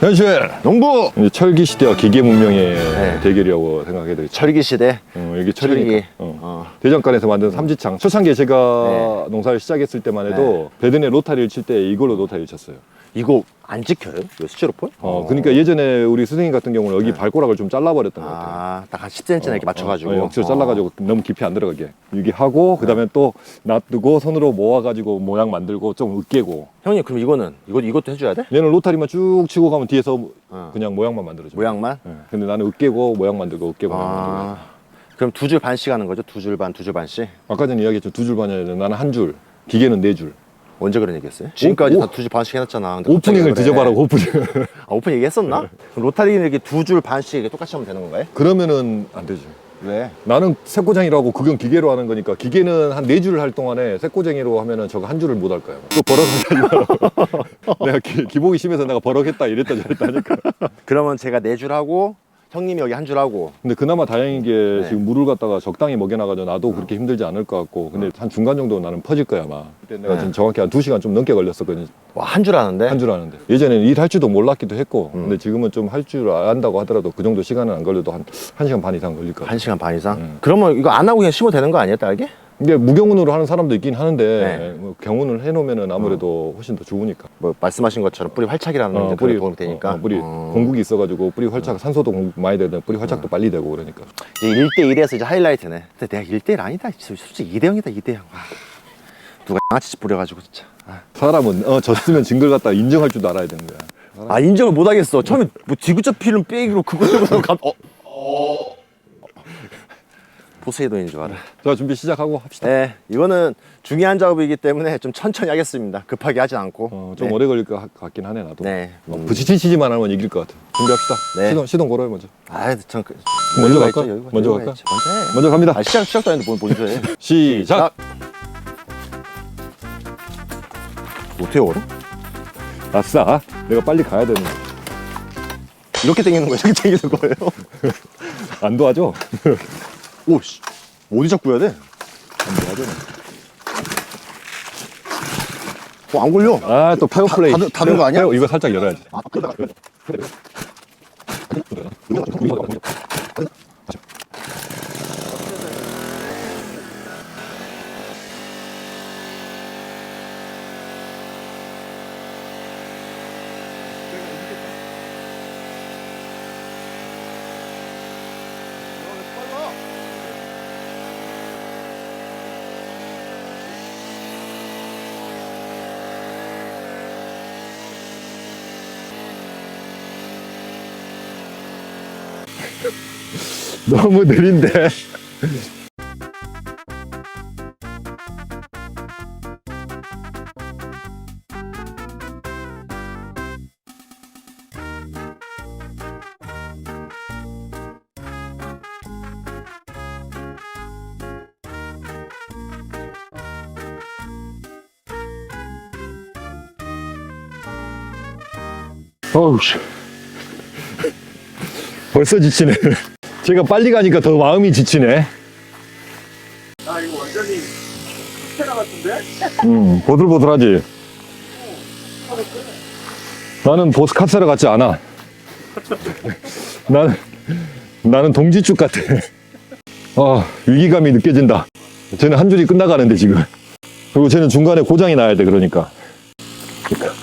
현실 농부! 이제 철기 시대와 기계 문명의 대결이라고 생각해야 되겠죠. 철기 시대? 여기 철이니까. 대전간에서 만든 삼지창. 초창기에 제가 농사를 시작했을 때만 해도 배든에 로타리를 칠 때 이걸로 로타리를 쳤어요. 이거 안 찍혀요? 이거 스티로폴? 그러니까 예전에 우리 선생님 같은 경우는 여기 발꼬락을 좀 잘라버렸던 것 같아요. 딱 한 10cm나 이렇게 맞춰가지고. 억지로 잘라가지고 너무 깊이 안 들어가게. 이게 하고, 그 다음에 또 놔두고 손으로 모아가지고 모양 만들고 좀 으깨고. 형님, 그럼 이거는, 이것도 해줘야 돼? 얘는 로타리만 쭉 치고 가면 뒤에서 그냥 모양만 만들어줘. 모양만? 근데 나는 으깨고 모양 만들고 으깨고 모양 만들고. 그럼 2줄 반씩 하는 거죠? 2줄 반, 2줄 반씩? 아까 전에 이야기했죠. 2줄 반이 아니라 나는 1줄, 기계는 4줄. 언제 그런 얘기 했어요? 지금까지 다 2줄 반씩 해놨잖아. 근데 오프닝을 뒤져봐라고, 오프닝. 오프닝 얘기했었나? 그럼 로타리는 이렇게 2줄 반씩 이렇게 똑같이 하면 되는 건가요? 그러면은 안 되죠. 왜? 나는 색고쟁이라고 그건 기계로 하는 거니까 기계는 한 4줄 할 동안에 색고쟁이로 하면은 저거 1줄을 못 할 거야. 또 버럭하지. 내가 기복이 심해서 내가 버럭했다 이랬다 저랬다 하니까. 그러면 제가 4줄 하고 형님이 여기 1줄 하고. 근데 그나마 다행인 게 지금 물을 갖다가 적당히 먹여놔가지고 나도 그렇게 힘들지 않을 것 같고. 근데 한 중간 정도 나는 퍼질 거야 아마. 그때 내가 지금 정확히 한 2시간 좀 넘게 걸렸었거든. 와, 1줄 하는데? 1줄 하는데. 예전에는 일할 줄도 몰랐기도 했고. 근데 지금은 좀 할 줄 안다고 하더라도 그 정도 시간은 안 걸려도 한 1시간 반 이상 걸릴 것 같아. 1시간 반 이상? 그러면 이거 안 하고 그냥 심어도 되는 거 아니에요, 딸기? 이게 무경운으로 하는 사람도 있긴 하는데 뭐 경운을 해놓으면은 아무래도 훨씬 더 좋으니까. 뭐 말씀하신 것처럼 뿌리 활착이라는 게 뿌리 도움이 되니까. 뿌리 공국이 있어가지고 뿌리 활착 산소도 공급 많이 되든 뿌리 활착도 빨리 되고 그러니까. 이제 1대1에서 이제 하이라이트네. 근데 내가 1대1 아니다. 솔직히 2대0이다 2대0. 누가 양아치 뿌려가지고 진짜. 사람은 졌으면 징글 갖다 인정할 줄도 알아야 되는 거야. 인정을 못 하겠어. 처음에 뭐 지구적 필름 빼기로 그거 들고서 포세이돈인 줄 알아. 자, 준비 시작하고 합시다. 네, 이거는 중요한 작업이기 때문에 좀 천천히 하겠습니다. 급하게 하진 않고. 좀 오래 걸릴 것 같긴 하네 나도. 네. 부치치지만 하면 이길 것 같아. 준비합시다. 네. 시동 걸어요 먼저. 참 먼저 여유가 갈까? 있죠, 여유가. 먼저 여유가 갈까? 있지. 먼저 해. 먼저 갑니다. 시작도 아닌데 먼저 해. 시작. 어떻게 걸어? 아싸. 내가 빨리 가야 되는. 이렇게 당기는 거예요? 이렇게 당기는 거예요? 안 도와줘. 오씨, 어디 잡고 해야 돼? 안 도와줘. 안 걸려. 아, 또 페어 플레이. 닫은 거 아니야? 이거 살짝 열어야지. 너무 느린데. 어우 씨. 벌써 지치네. 제가 빨리 가니까 더 마음이 지치네. 아, 이거 완전히 스테라 같은데? 보들보들하지. 나는 보스카세라 같지 않아. 나는 동지축 같아. 위기감이 느껴진다. 쟤는 한 줄이 끝나가는데 지금. 그리고 쟤는 중간에 고장이 나야 돼. 그러니까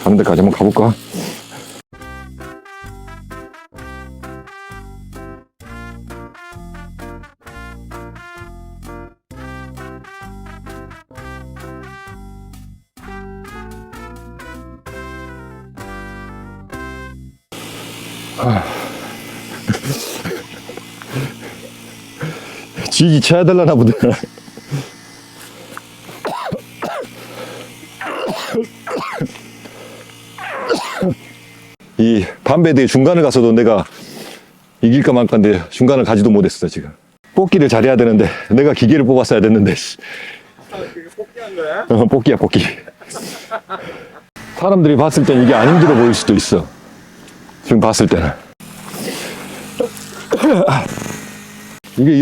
가는 데까지 한번 가볼까? 지지 쳐야 되려나 보다. 이 반배대 중간을 가서도 내가 이길까 말까인데 중간을 가지도 못했어 지금. 뽑기를 잘해야 되는데 내가 기계를 뽑았어야 됐는데. 그게 뽑기한 거야? 뽑기야 뽑기. 사람들이 봤을 땐 이게 안 힘들어 보일 수도 있어. 지금 봤을 때는. 이게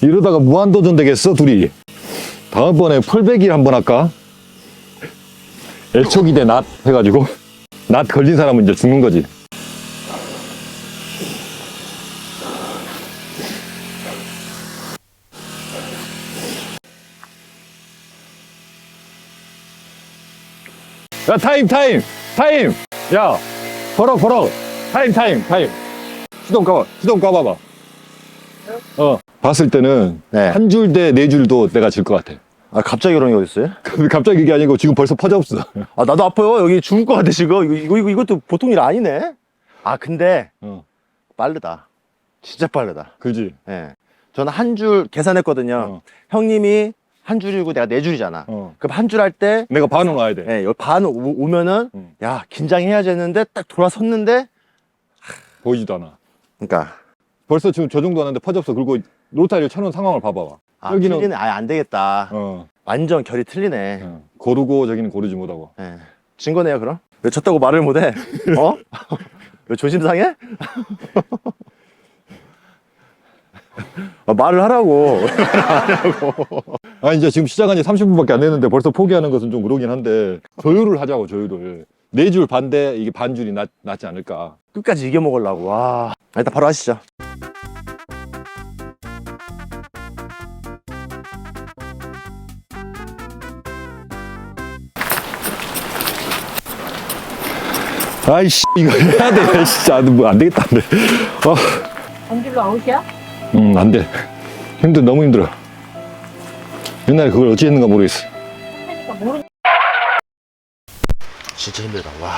이러다가 무한도전 되겠어 둘이. 다음번에 풀베기 한번 할까? 애초기 대 낫 해가지고 낫 걸린 사람은 이제 죽는 거지. 야, 타임. 야, 버럭. 타임. 시동 꺼봐봐. 봤을 때는 네. 한 줄 대 네 줄도 내가 질 것 같아. 아, 갑자기 그런 게 어딨어요? 갑자기 이게 아니고 지금 벌써 퍼져 없어. 아, 나도 아파요. 여기 죽을 것 같아, 지금. 이것도 보통 일 아니네? 아, 근데 빠르다. 진짜 빠르다. 그지? 예. 저는 한 줄 계산했거든요. 형님이 한 줄이고 내가 네 줄이잖아. 그럼 한 줄 할 때, 내가 반은 와야 돼. 예, 여기 반 오면은, 야, 긴장해야지 했는데, 딱 돌아섰는데, 보이지도 않아. 그러니까. 벌써 지금 저 정도 하는데 퍼져 없어. 그리고 로타리를 쳐놓은 상황을 봐봐. 아, 틀리네. 아예 안 되겠다. 어. 완전 결이 틀리네. 고르고 저기는 고르지 못하고. 예. 진 거네요, 그럼? 왜 졌다고 말을 못해? 어? 왜 조심상해? 아, 말을 하라고. 아, 이제 지금 시작한 지 30분밖에 안 됐는데 벌써 포기하는 것은 좀 그러긴 한데, 조율을 하자고, 조율을. 네 줄 반대, 이게 반 줄이 낫지 않을까. 끝까지 이겨먹으려고. 와. 일단 바로 하시죠. 아이씨, 이거 해야 돼. 진짜, 뭐 안 되겠다. 안 돼. 안줄로 아웃이야? 안 돼. 너무 힘들어. 옛날에 그걸 어찌 했는가 모르겠어. 하니까 모르. 진짜 힘들다. 와.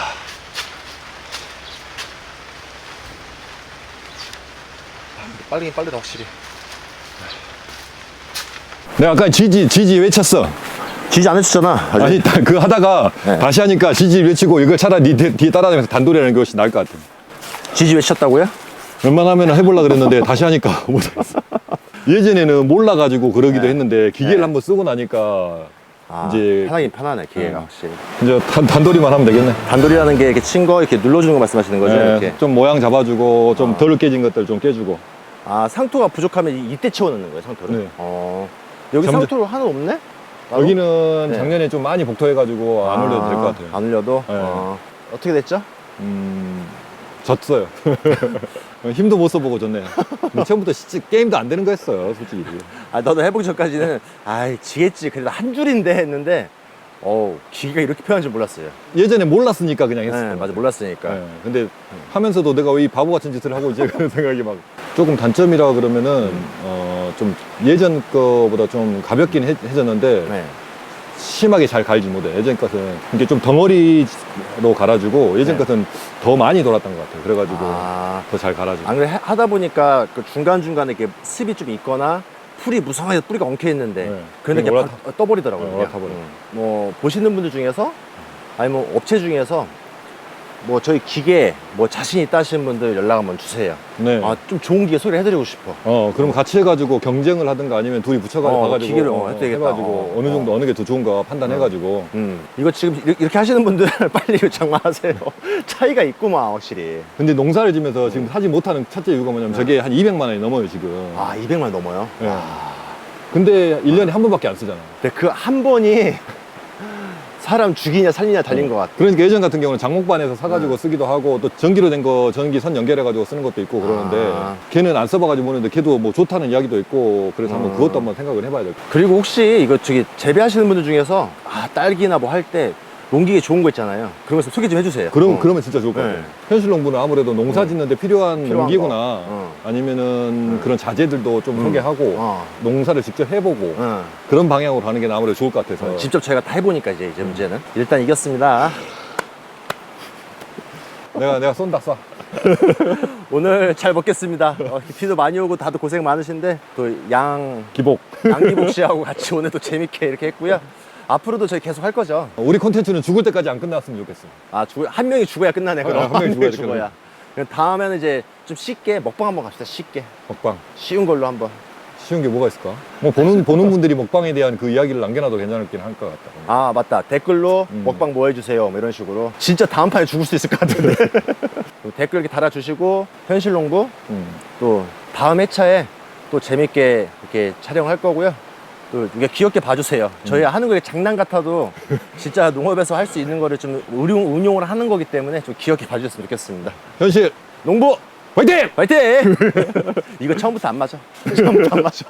빠르긴 빠르다, 확실히. 내가 아까 지지 외쳤어. 지지 안 해주잖아. 아니, 그 하다가 네. 다시 하니까 지지 외치고 이거 차라리 뒤에 따라다니면서 단돌이 하는 것이 나을 것 같아. 지지 외쳤다고요? 웬만하면 해보려고 그랬는데 다시 하니까 못하겠어. 예전에는 몰라가지고 그러기도 했는데 기계를 네. 한번 쓰고 나니까 아, 이제 편하긴 편하네, 기계가 확실히. 이제 단돌이만 하면 되겠네. 단돌이라는 게 이렇게 친 거 이렇게 눌러주는 거 말씀하시는 거죠? 네, 이렇게. 좀 모양 잡아주고 좀 덜 깨진 것들 좀 깨주고. 아, 상토가 부족하면 이때 채워넣는 거예요, 상토를? 네. 여기 점점- 상토로 하나 없네? 나도? 여기는 네. 작년에 좀 많이 복토해가지고 안 올려도 될 것 같아요. 안 올려도? 네. 어떻게 됐죠? 졌어요. 힘도 못 써보고 졌네. 처음부터 게임도 안 되는 거였어요, 솔직히. 아, 나도 해보기 전까지는, 아이, 지겠지. 그래도 한 줄인데 했는데, 기계가 이렇게 편한 줄 몰랐어요. 예전에 몰랐으니까 그냥 했어. 네, 맞아, 몰랐으니까. 네, 근데 하면서도 내가 왜 이 바보 같은 짓을 하고 이제 그런 생각이 막 조금 단점이라 그러면은 좀 예전 거보다 좀 가볍긴 해졌는데 네. 심하게 잘 갈지 못해. 예전 것은 이게 좀 덩어리로 갈아주고 예전 네. 것은 더 많이 돌았던 것 같아요. 그래가지고 아, 더 잘 갈아주고. 안 그래, 하다 보니까 그 중간중간에 이렇게 습이 좀 있거나, 풀이 무성하게 뿌리가 엉켜 있는데, 네. 그런데 그게 그냥 떠버리더라고요. 네, 그냥. 올라타버려. 뭐, 보시는 분들 중에서, 아니 뭐, 업체 중에서, 뭐, 저희 기계, 뭐, 자신 있다 하시는 분들 연락 한번 주세요. 네. 아, 좀 좋은 기계 소개를 해드리고 싶어. 그럼 같이 해가지고 경쟁을 하든가 아니면 둘이 붙여가지고 가가지고 기계를, 해도 되겠다. 해가지고 어느 정도 어느 게 더 좋은가 판단해가지고. 이거 지금 이렇게 하시는 분들 빨리 이거 장만하세요. 차이가 있구만, 확실히. 근데 농사를 지면서 지금 사지 못하는 첫째 이유가 뭐냐면 저게 한 200만 원이 넘어요, 지금. 아, 200만 넘어요? 네. 근데 1년에 한 번밖에 안 쓰잖아. 근데 그 한 번이 사람 죽이냐 살리냐 달린 것 같아. 그러니까 예전 같은 경우는 장목반에서 사가지고 쓰기도 하고 또 전기로 된 거 전기 선 연결해가지고 쓰는 것도 있고 그러는데 아. 걔는 안 써봐가지고 보는데 걔도 뭐 좋다는 이야기도 있고 그래서 한번 그것도 한번 생각을 해봐야 될 것 같아요. 그리고 혹시 이거 재배하시는 분들 중에서 딸기나 뭐 할 때 농기계 좋은 거 있잖아요. 그런 거 소개 좀 해주세요. 그러면 진짜 좋을 것 같아요. 네. 현실 농부는 아무래도 농사 짓는데 필요한 필요한 농기구나 거. 아니면은 그런 자재들도 좀 소개하고 농사를 직접 해보고 그런 방향으로 가는 게 아무래도 좋을 것 같아서. 직접 저희가 다 해보니까 이제 문제는 일단 이겼습니다. 내가 쏜다 쏴. 오늘 잘 먹겠습니다. 비도 많이 오고 다들 고생 많으신데 또 기복. 양기복 씨하고 같이 오늘 또 재밌게 이렇게 했고요. 앞으로도 저희 계속 할 거죠. 우리 콘텐츠는 죽을 때까지 안 끝났으면 좋겠어. 아, 한 명이 죽어야 끝나네. 그럼 한 명이 죽어야 죽어야. 그럼 다음에는 이제 좀 쉽게 먹방 한번 갑시다. 쉽게 먹방. 쉬운 걸로 한번. 쉬운 게 뭐가 있을까? 뭐 보는 분들이 먹방에 대한 그 이야기를 남겨놔도 괜찮을긴 할 것 같다. 아, 맞다. 댓글로 먹방 뭐 해주세요. 뭐 이런 식으로. 진짜 다음 판에 죽을 수 있을 것 같은데. 댓글 이렇게 달아주시고, 현실농부 또 다음 회차에 또 재밌게 이렇게 촬영할 거고요. 또 이게 귀엽게 봐주세요. 저희 하는 거 장난 같아도 진짜 농업에서 할 수 있는 거를 좀 운용을 하는 거기 때문에 좀 귀엽게 봐주셨으면 좋겠습니다. 현실 농부 화이팅! 화이팅! 이거 처음부터 안 맞아. 처음부터 안 맞아.